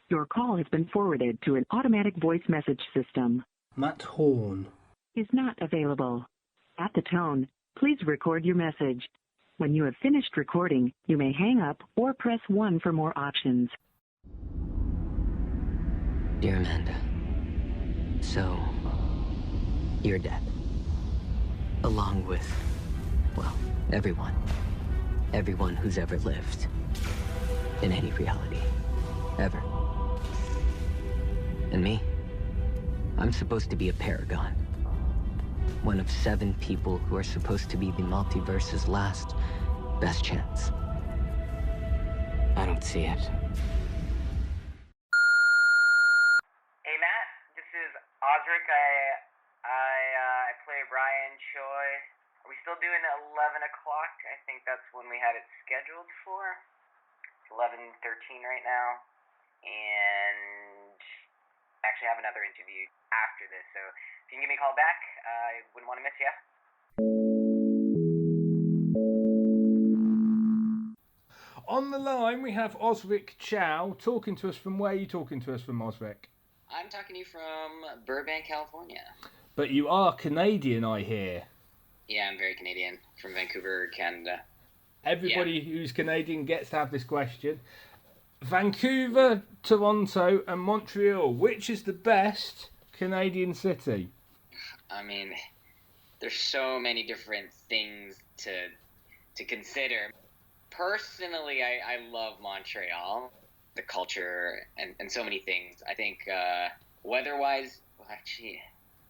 Your call has been forwarded to an automatic voice message system. Matt Horn is not available. At the tone, please record your message. When you have finished recording, you may hang up or press 1 for more options. Dear Amanda, so you're dead. Along with, well, everyone. Everyone who's ever lived. In any reality. Ever. And me? I'm supposed to be a paragon. One of 7 people who are supposed to be the multiverse's last best chance. I don't see it. Hey Matt, this is Osric. I play Ryan Choi. Are we still doing 11 o'clock? I think that's when we had it scheduled for. It's 11:13 right now. And actually have another interview after this, so if you can give me a call back, I wouldn't want to miss you. On the line, we have Osric Chau talking to us from where are you talking to us from, Osric? I'm talking to you from Burbank, California. But you are Canadian, I hear. Yeah, I'm very Canadian, from Vancouver, Canada. Everybody who's Canadian gets to have this question. Vancouver, Toronto and Montreal, which is the best Canadian city? I mean, there's so many different things to consider. Personally, I love Montreal, the culture, and so many things. I think weather-wise, well, actually,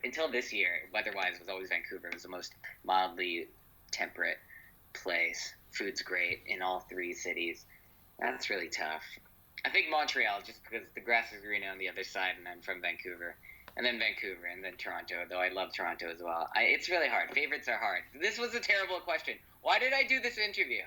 until this year, weather-wise was always Vancouver. It was the most mildly temperate place. Food's great in all 3 cities. That's really tough. I think Montreal, just because the grass is greener on the other side, and I'm from Vancouver. And then Vancouver, and then Toronto, though I love Toronto as well. It's really hard. Favorites are hard. This was a terrible question. Why did I do this interview?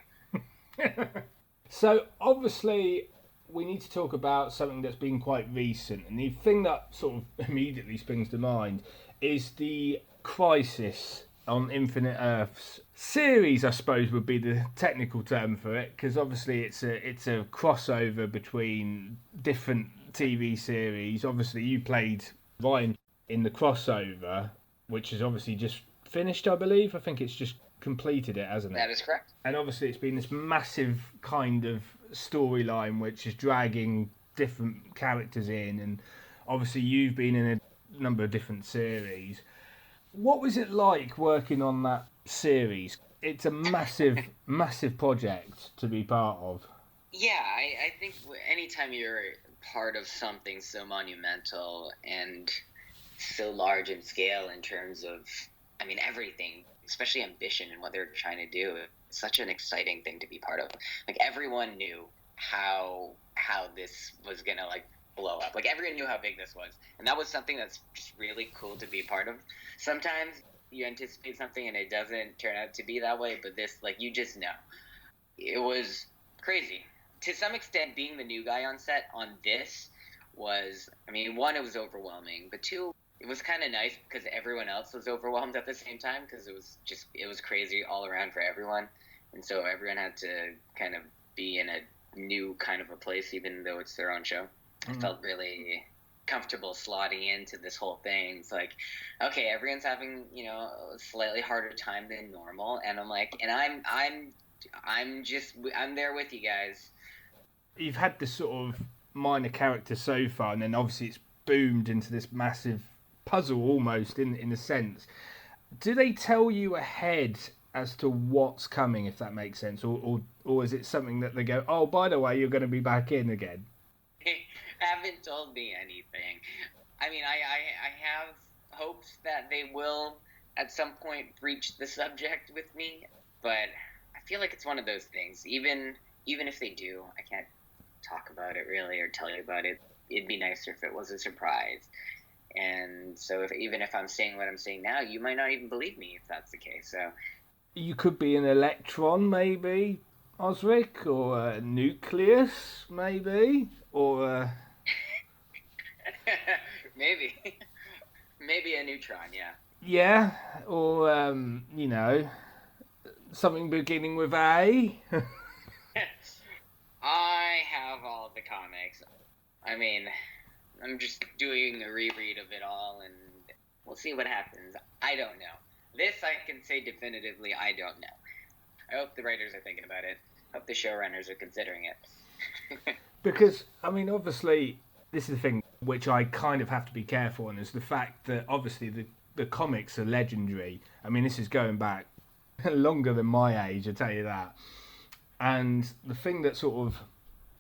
So, obviously, we need to talk about something that's been quite recent. And the thing that sort of immediately springs to mind is the Crisis on Infinite Earths series, I suppose would be the technical term for it, because obviously it's a crossover between different TV series. Obviously you played Ryan in the crossover, which is obviously just finished, I believe. I think it's just completed it, hasn't it? That is correct. And obviously it's been this massive kind of storyline which is dragging different characters in, and obviously you've been in a number of different series. What was it like working on that series? It's a massive, massive project to be part of. Yeah, I think anytime you're part of something so monumental and so large in scale in terms of, I mean, everything, especially ambition and what they're trying to do, it's such an exciting thing to be part of. Like, everyone knew how this was going to, like, blow up. Like, everyone knew how big this was. And that was something that's just really cool to be part of. Sometimes you anticipate something and it doesn't turn out to be that way, but this, like, you just know. It was crazy. To some extent, being the new guy on set on this was, I mean, 1, it was overwhelming, but 2, it was kind of nice because everyone else was overwhelmed at the same time, because it was crazy all around for everyone. And so everyone had to kind of be in a new kind of a place, even though it's their own show. I felt really comfortable slotting into this whole thing. It's like, okay, everyone's having, you know, a slightly harder time than normal, and I'm like, and I'm there with you guys. You've had this sort of minor character so far, and then obviously it's boomed into this massive puzzle almost in a sense. Do they tell you ahead as to what's coming, if that makes sense, or is it something that they go, oh, by the way, you're going to be back in again? Haven't told me anything. I mean, I have hopes that they will at some point breach the subject with me, but I feel like it's one of those things. Even if they do, I can't talk about it really or tell you about it. It'd be nicer if it was a surprise. And so even if I'm saying what I'm saying now, you might not even believe me if that's the case. So you could be an electron, maybe, Osric, or a nucleus, maybe, or maybe a neutron, yeah. Yeah, or you know, something beginning with A. I have all the comics. I mean, I'm just doing a reread of it all, and we'll see what happens. I don't know. This I can say definitively, I don't know. I hope the writers are thinking about it. I hope the showrunners are considering it. Because, I mean, obviously, this is the thing which I kind of have to be careful on, is the fact that obviously the comics are legendary. I mean, this is going back longer than my age, I tell you that. And the thing that sort of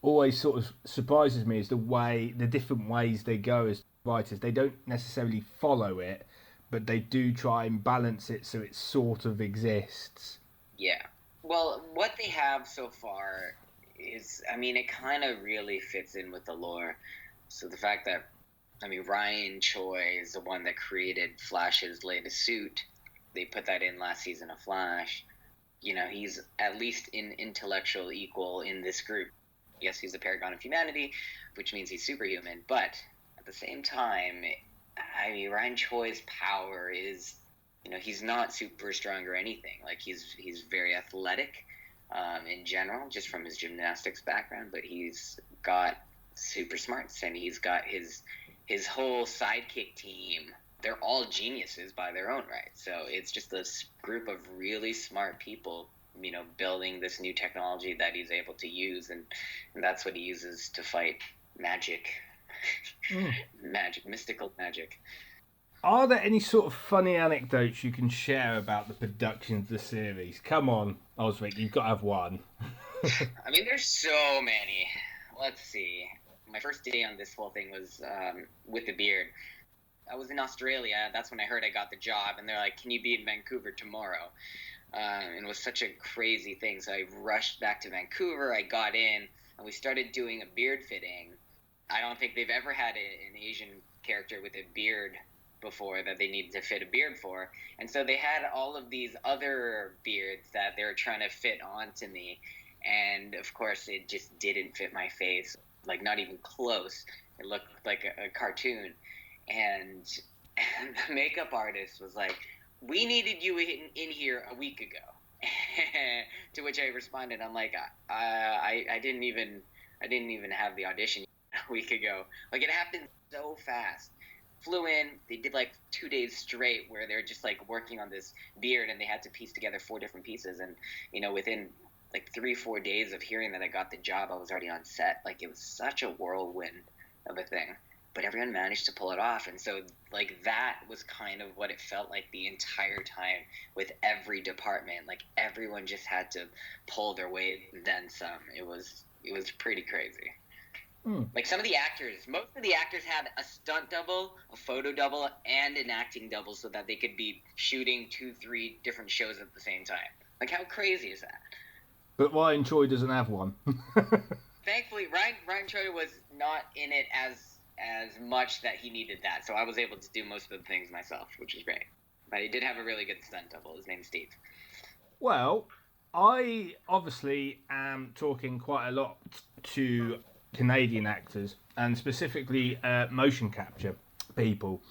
always sort of surprises me is the different ways they go as writers. They don't necessarily follow it, but they do try and balance it so it sort of exists. Yeah. Well, what they have so far is, I mean, it kind of really fits in with the lore. So the fact that, I mean, Ryan Choi is the one that created Flash's latest suit. They put that in last season of Flash. You know, he's at least in intellectual equal in this group. Yes, he's a paragon of humanity, which means he's superhuman. But at the same time, I mean, Ryan Choi's power is, you know, he's not super strong or anything. Like, he's very athletic in general, just from his gymnastics background. But he's got super smarts, and he's got his whole sidekick team. They're all geniuses by their own right. So it's just this group of really smart people, you know, building this new technology that he's able to use, and that's what he uses to fight magic. Magic, mystical magic. Are there any sort of funny anecdotes you can share about the production of the series? Come on, Osric, you've got to have one. I mean, there's so many. Let's see. My first day on this whole thing was with the beard. I was in Australia. That's when I heard I got the job, and they're like, "Can you be in Vancouver tomorrow?" And it was such a crazy thing. So I rushed back to Vancouver. I got in, and we started doing a beard fitting. I don't think they've ever had an Asian character with a beard before that they needed to fit a beard for. And so they had all of these other beards that they were trying to fit onto me. And, of course, it just didn't fit my face, like not even close. It looked like a cartoon. And the makeup artist was like, "We needed you in here a week ago." To which I responded, I'm like, I didn't even have the audition a week ago. Like, it happened so fast. Flew in, they did like 2 days straight where they're just like working on this beard, and they had to piece together 4 different pieces. And, you know, within like 3-4 days of hearing that I got the job, I was already on set. Like, it was such a whirlwind of a thing. But everyone managed to pull it off. And so, like, that was kind of what it felt like the entire time with every department. Like, everyone just had to pull their weight and then some. It was pretty crazy. Like, most of the actors had a stunt double, a photo double, and an acting double so that they could be shooting 2-3 different shows at the same time. Like, how crazy is that? But Ryan Choi doesn't have one. Thankfully, Ryan Choi was not in it as much that he needed that, so I was able to do most of the things myself, which is great. But he did have a really good stunt double. His name's Steve. Well, I obviously am talking quite a lot to Canadian actors, and specifically motion capture people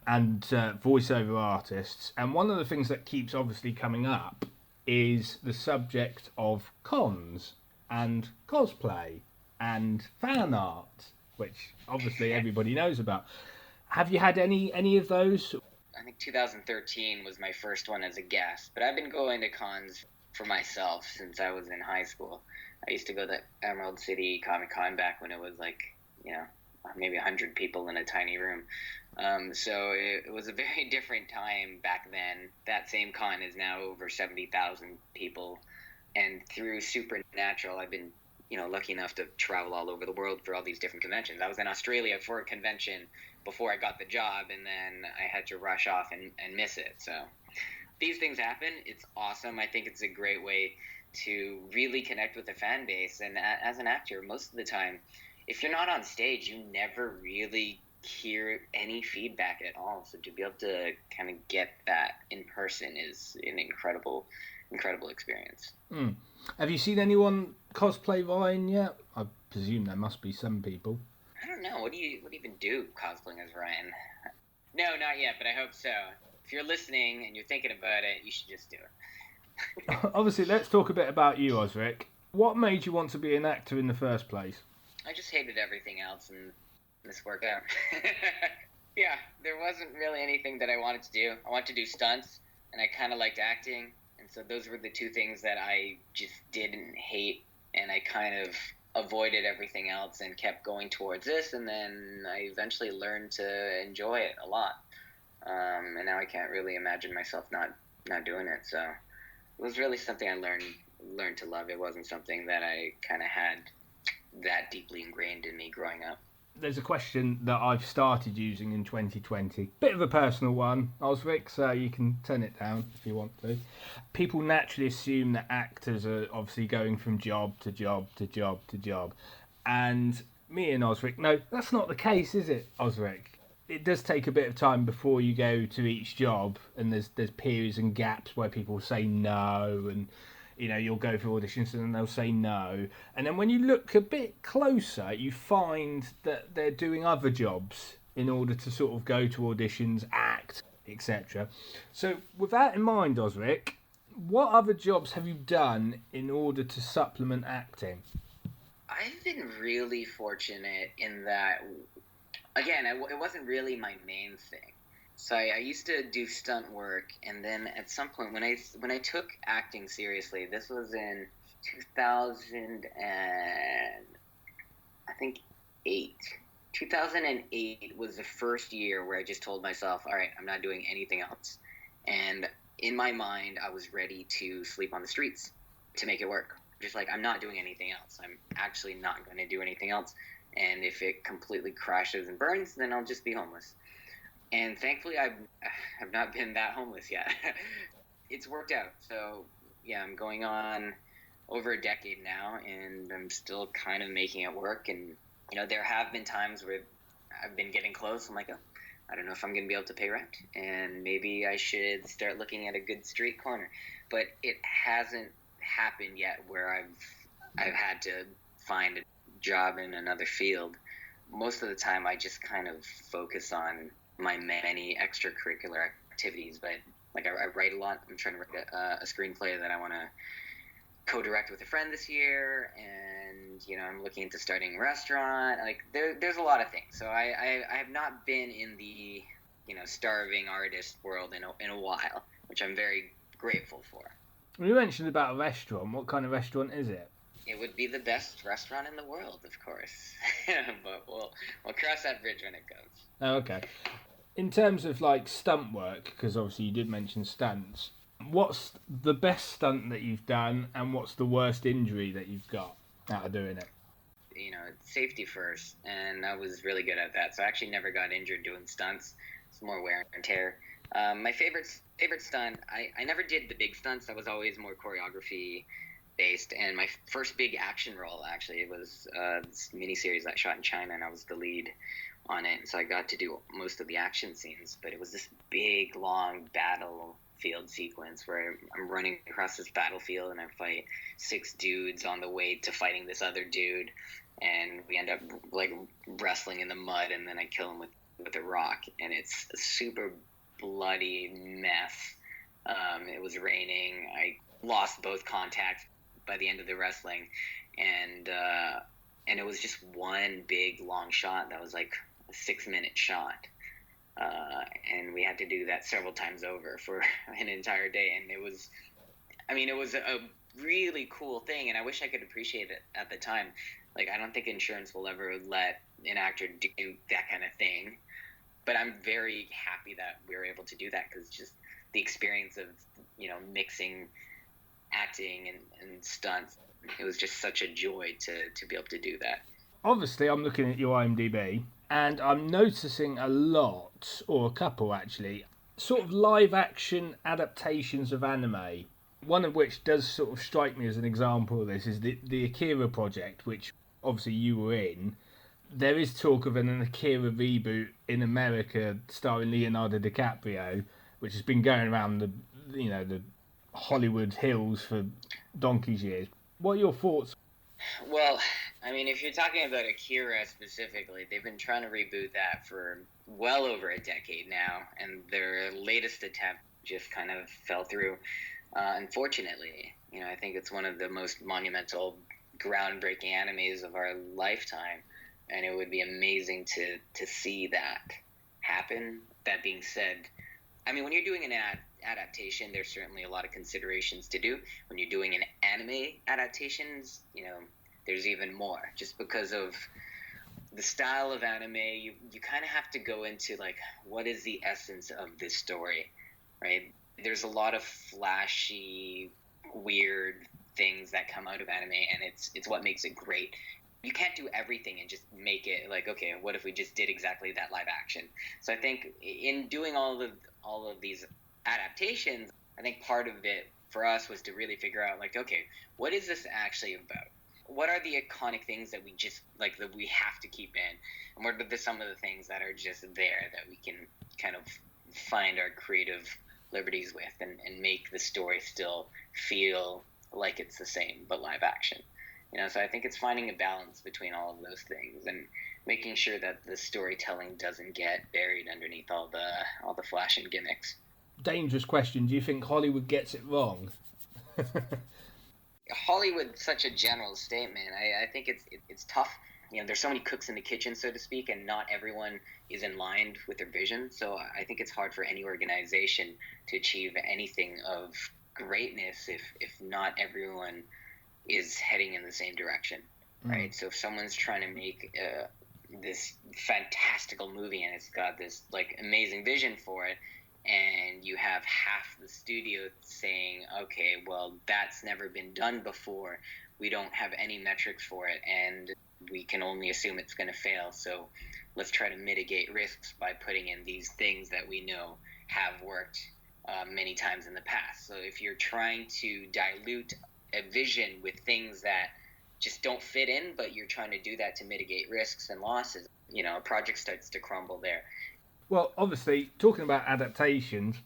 and voiceover artists. And one of the things that keeps obviously coming up is the subject of cons and cosplay and fan art, which obviously everybody knows about. Have you had any of those? I think 2013 was my first one as a guest, but I've been going to cons for myself since I was in high school. I used to go to Emerald City Comic Con back when it was like, you know, maybe 100 people in a tiny room. So it was a very different time back then. That same con is now over 70,000 people. And through Supernatural, I've been, you know, lucky enough to travel all over the world for all these different conventions. I was in Australia for a convention before I got the job, and then I had to rush off and miss it. So these things happen. It's awesome. I think it's a great way to really connect with the fan base. And as an actor, most of the time, if you're not on stage, you never really hear any feedback at all. So to be able to kind of get that in person is an incredible experience. Have you seen anyone cosplay Ryan yet? I presume there must be some people. I don't know. What do you even do cosplaying as Ryan? No, not yet, but I hope so. If you're listening and you're thinking about it, you should just do it. Obviously, let's talk a bit about you, Osric. What made you want to be an actor in the first place? I just hated everything else, and this worked out. Yeah, there wasn't really anything that I wanted to do. I wanted to do stunts, and I kind of liked acting, and so those were the two things that I just didn't hate, and I kind of avoided everything else and kept going towards this, and then I eventually learned to enjoy it a lot. And now I can't really imagine myself not doing it. So it was really something I learned to love. It wasn't something that I kind of had that deeply ingrained in me growing up. There's a question that I've started using in 2020. Bit of a personal one, Osric, so you can turn it down if you want to. People naturally assume that actors are obviously going from job to job to job to job. And me and Osric, no, that's not the case, is it, Osric? It does take a bit of time before you go to each job, and there's periods and gaps where people say no, and you'll go for auditions and then they'll say no. And then when you look a bit closer, you find that they're doing other jobs in order to sort of go to auditions, act, etc. So with that in mind, Osric, what other jobs have you done in order to supplement acting? I've been really fortunate in that, again, it wasn't really my main thing. So I used to do stunt work, and then at some point when I took acting seriously, this was in 2000 and I think 8. 2008 was the first year where I just told myself, all right, I'm not doing anything else. And in my mind, I was ready to sleep on the streets to make it work. Just like, I'm not doing anything else. I'm actually not going to do anything else. And if it completely crashes and burns, then I'll just be homeless. And thankfully, I've not been that homeless yet. It's worked out. So, yeah, I'm going on over a decade now, and I'm still kind of making it work. And, there have been times where I've been getting close. I'm like, oh, I don't know if I'm going to be able to pay rent, and maybe I should start looking at a good street corner. But it hasn't happened yet where I've had to find a job in another field. Most of the time, I just kind of focus on my many extracurricular activities, but like I write a lot. I'm trying to write a screenplay that I want to co-direct with a friend this year, and I'm looking into starting a restaurant. Like there's a lot of things. So I have not been in the starving artist world in a while, which I'm very grateful for. You mentioned about a restaurant. What kind of restaurant is it? It would be the best restaurant in the world, of course. But we'll cross that bridge when it comes. Oh, okay. In terms of like stunt work, because obviously you did mention stunts, what's the best stunt that you've done, and what's the worst injury that you've got out of doing it? Safety first, and I was really good at that. So I actually never got injured doing stunts. It's more wear and tear. My favorite stunt, I never did the big stunts. I was always more choreography based, and my first big action role actually was this miniseries I shot in China, and I was the lead on it, so I got to do most of the action scenes. But it was this big long battlefield sequence where I'm running across this battlefield and I fight 6 dudes on the way to fighting this other dude, and we end up like wrestling in the mud, and then I kill him with a rock, and it's a super bloody mess. It was raining. I lost both contacts by the end of the wrestling, and it was just one big long shot that was like a 6-minute shot, and we had to do that several times over for an entire day, and it was a really cool thing, and I wish I could appreciate it at the time. Like, I don't think insurance will ever let an actor do that kind of thing, but I'm very happy that we were able to do that, because just the experience of mixing acting and stunts, it was just such a joy to be able to do that. Obviously, I'm looking at your IMDb, and I'm noticing a lot, or a couple actually, sort of live action adaptations of anime. One of which does sort of strike me as an example of this is the Akira project, which obviously you were in. There is talk of an Akira reboot in America starring Leonardo DiCaprio, which has been going around the Hollywood hills for donkey's years. What are your thoughts? Well, I mean, if you're talking about Akira specifically, they've been trying to reboot that for well over a decade now, and their latest attempt just kind of fell through. Unfortunately, I think it's one of the most monumental groundbreaking animes of our lifetime, and it would be amazing to see that happen. That being said, I mean, when you're doing an adaptation, there's certainly a lot of considerations to do. When you're doing an anime adaptations, there's even more, just because of the style of anime. You kind of have to go into, like, what is the essence of this story, right? There's a lot of flashy, weird things that come out of anime, and it's what makes it great. You can't do everything and just make it like, okay, what if we just did exactly that live action? So I think in doing all of these adaptations, I think part of it for us was to really figure out, like, okay, what is this actually about? What are the iconic things that we just, like, that we have to keep in? And what are some of the things that are just there that we can kind of find our creative liberties with and make the story still feel like it's the same but live action? So I think it's finding a balance between all of those things and making sure that the storytelling doesn't get buried underneath all the flash and gimmicks. Dangerous question. Do you think Hollywood gets it wrong? Hollywood's such a general statement. I think it's tough. There's so many cooks in the kitchen, so to speak, and not everyone is in line with their vision. So I think it's hard for any organization to achieve anything of greatness if not everyone is heading in the same direction, right? So if someone's trying to make this fantastical movie and it's got this, like, amazing vision for it, and you have half the studio saying, okay, well, that's never been done before, we don't have any metrics for it, and we can only assume it's going to fail, so let's try to mitigate risks by putting in these things that we know have worked many times in the past. So if you're trying to dilute a vision with things that just don't fit in, but you're trying to do that to mitigate risks and losses, a project starts to crumble there. Well, obviously, talking about adaptations,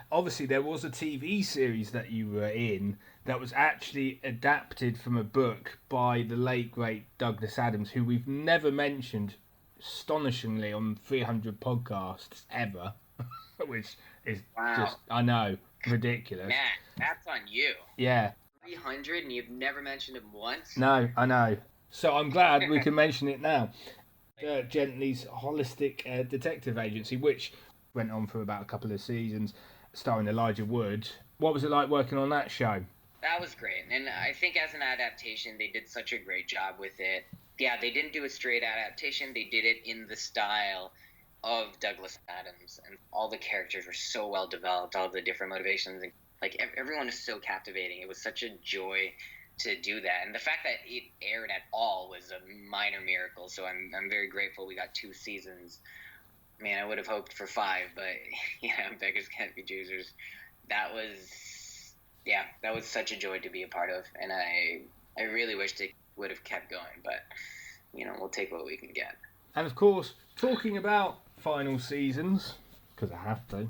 obviously there was a TV series that you were in that was actually adapted from a book by the late, great Douglas Adams, who we've never mentioned, astonishingly, on 300 podcasts ever, which is just, I know, ridiculous. Man, that's on you. Yeah. 300 and you've never mentioned him once? No, I know. So I'm glad we can mention it now. Gently's holistic detective agency, which went on for about a couple of seasons, starring Elijah Wood. What was it like working on that show? That was great, and I think as an adaptation, they did such a great job with it. Yeah, they didn't do a straight adaptation. They did it in the style of Douglas Adams, and all the characters were so well developed, all the different motivations, and, like, everyone is so captivating. It was such a joy to do that, and the fact that it aired at all was a minor miracle. So I'm very grateful we got 2 seasons. I mean, I would have hoped for 5, but beggars can't be choosers. That was such a joy to be a part of, and I really wished it would have kept going, but we'll take what we can get. And of course, talking about final seasons, because I have to,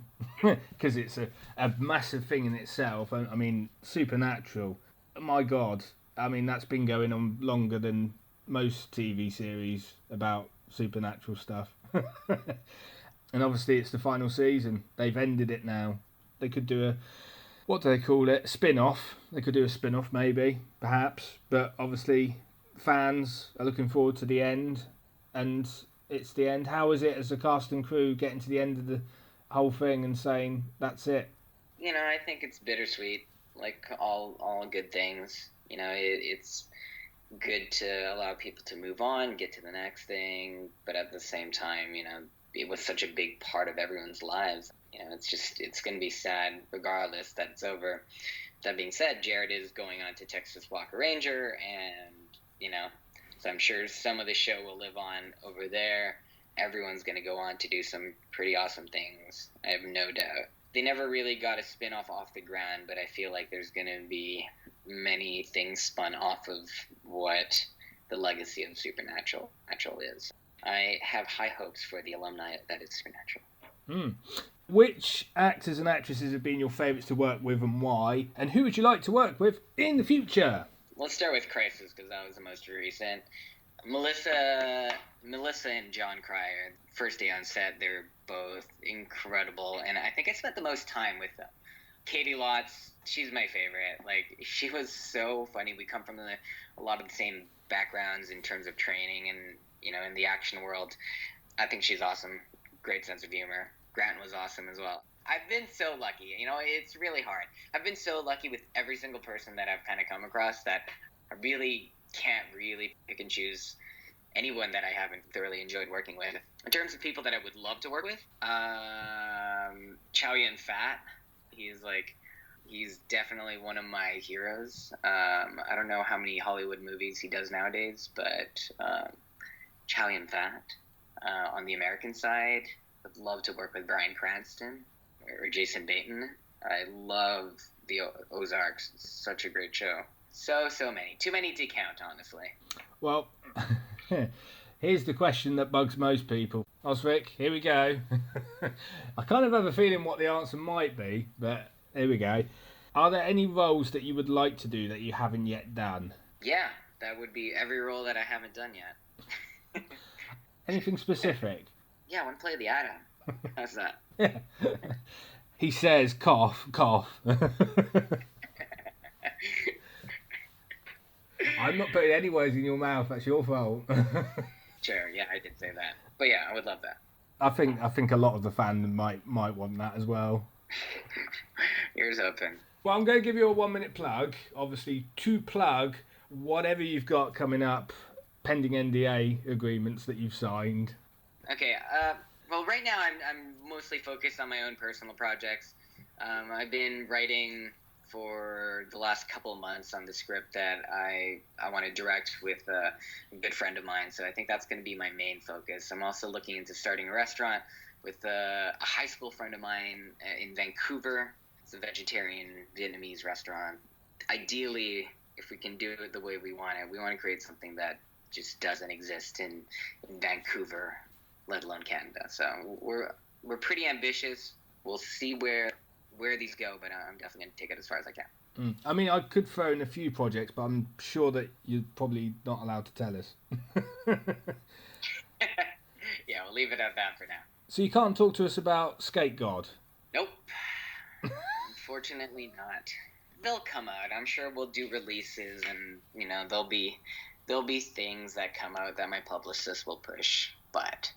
because it's a massive thing in itself. I mean, Supernatural, my God, I mean, that's been going on longer than most TV series about supernatural stuff. And obviously it's the final season. They've ended it now. They could do what do they call it? Spin-off. They could do a spin-off maybe, perhaps. But obviously fans are looking forward to the end, and it's the end. How is it as a cast and crew getting to the end of the whole thing and saying, that's it? I think it's bittersweet. Like all good things, it's good to allow people to move on, get to the next thing, but at the same time, it was such a big part of everyone's lives. It's going to be sad regardless that it's over. That being said, Jared is going on to Texas Walker Ranger, and so I'm sure some of the show will live on over there. Everyone's going to go on to do some pretty awesome things, I have no doubt. They never really got a spin-off off the ground, but I feel like there's going to be many things spun off of what the legacy of Supernatural is. I have high hopes for the alumni that is Supernatural. Which actors and actresses have been your favourites to work with and why? And who would you like to work with in the future? Let's start with Crisis, because that was the most recent. Melissa and John Cryer, first day on set, they're both incredible, and I think I spent the most time with them. Katie Lotz, she's my favorite. Like, she was so funny. We come from a lot of the same backgrounds in terms of training and, in the action world. I think she's awesome. Great sense of humor. Grant was awesome as well. I've been so lucky. It's really hard. I've been so lucky with every single person that I've kind of come across that I really can't really pick and choose anyone that I haven't thoroughly enjoyed working with. In terms of people that I would love to work with, Chow Yun Fat. He's definitely one of my heroes. I don't know how many Hollywood movies he does nowadays, but Chow Yun Fat. On the American side, I'd love to work with Bryan Cranston or Jason Bateman. I love the Ozarks. It's such a great show. So many. Too many to count, honestly. Well, here's the question that bugs most people. Osric, here we go. I kind of have a feeling what the answer might be, but here we go. Are there any roles that you would like to do that you haven't yet done? Yeah, that would be every role that I haven't done yet. Anything specific? Yeah, I want to play the Atom. How's that? Yeah. He says, cough, cough. I'm not putting any words in your mouth. That's your fault. Sure, yeah, I did say that. But yeah, I would love that. I think a lot of the fandom might want that as well. Here's hoping. Well, I'm going to give you a 1 minute plug. Obviously, to plug whatever you've got coming up, pending NDA agreements that you've signed. Okay. Well, right now I'm mostly focused on my own personal projects. I've been writing for the last couple of months on the script that I want to direct with a good friend of mine. So I think that's going to be my main focus. I'm also looking into starting a restaurant with a high school friend of mine in Vancouver. It's a vegetarian Vietnamese restaurant. Ideally, if we can do it the way we want it, we want to create something that just doesn't exist in Vancouver, let alone Canada. So we're pretty ambitious. We'll see where these go, but I'm definitely going to take it as far as I can. I mean, I could throw in a few projects, but I'm sure that you're probably not allowed to tell us. Yeah, we'll leave it at that for now. So you can't talk to us about Skate God? Nope. Unfortunately not. They'll come out. I'm sure we'll do releases, and there'll be things that come out that my publicist will push. But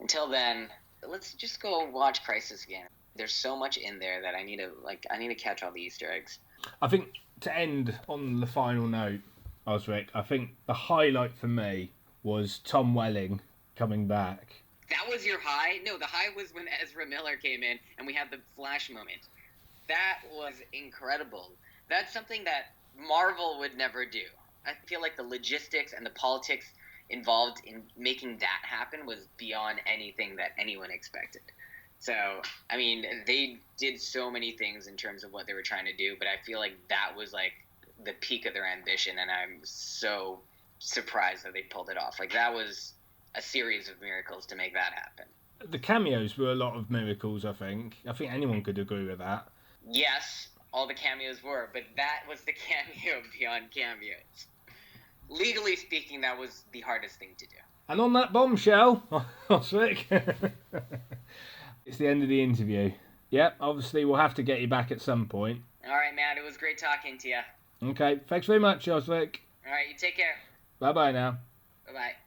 until then, let's just go watch Crisis again. There's so much in there that I need to catch all the Easter eggs. I think to end on the final note, Osric, I think the highlight for me was Tom Welling coming back. That was your high? No, the high was when Ezra Miller came in and we had the Flash moment. That was incredible. That's something that Marvel would never do. I feel like the logistics and the politics involved in making that happen was beyond anything that anyone expected. So, I mean, they did so many things in terms of what they were trying to do, but I feel like that was like the peak of their ambition, and I'm so surprised that they pulled it off. Like, that was a series of miracles to make that happen. The cameos were a lot of miracles, I think. I think anyone could agree with that. Yes, all the cameos were, but that was the cameo beyond cameos. Legally speaking, that was the hardest thing to do. And on that bombshell, Osric, it's the end of the interview. Yep, obviously we'll have to get you back at some point. All right, man, it was great talking to you. Okay, thanks very much, Osric. All right, you take care. Bye-bye now. Bye-bye.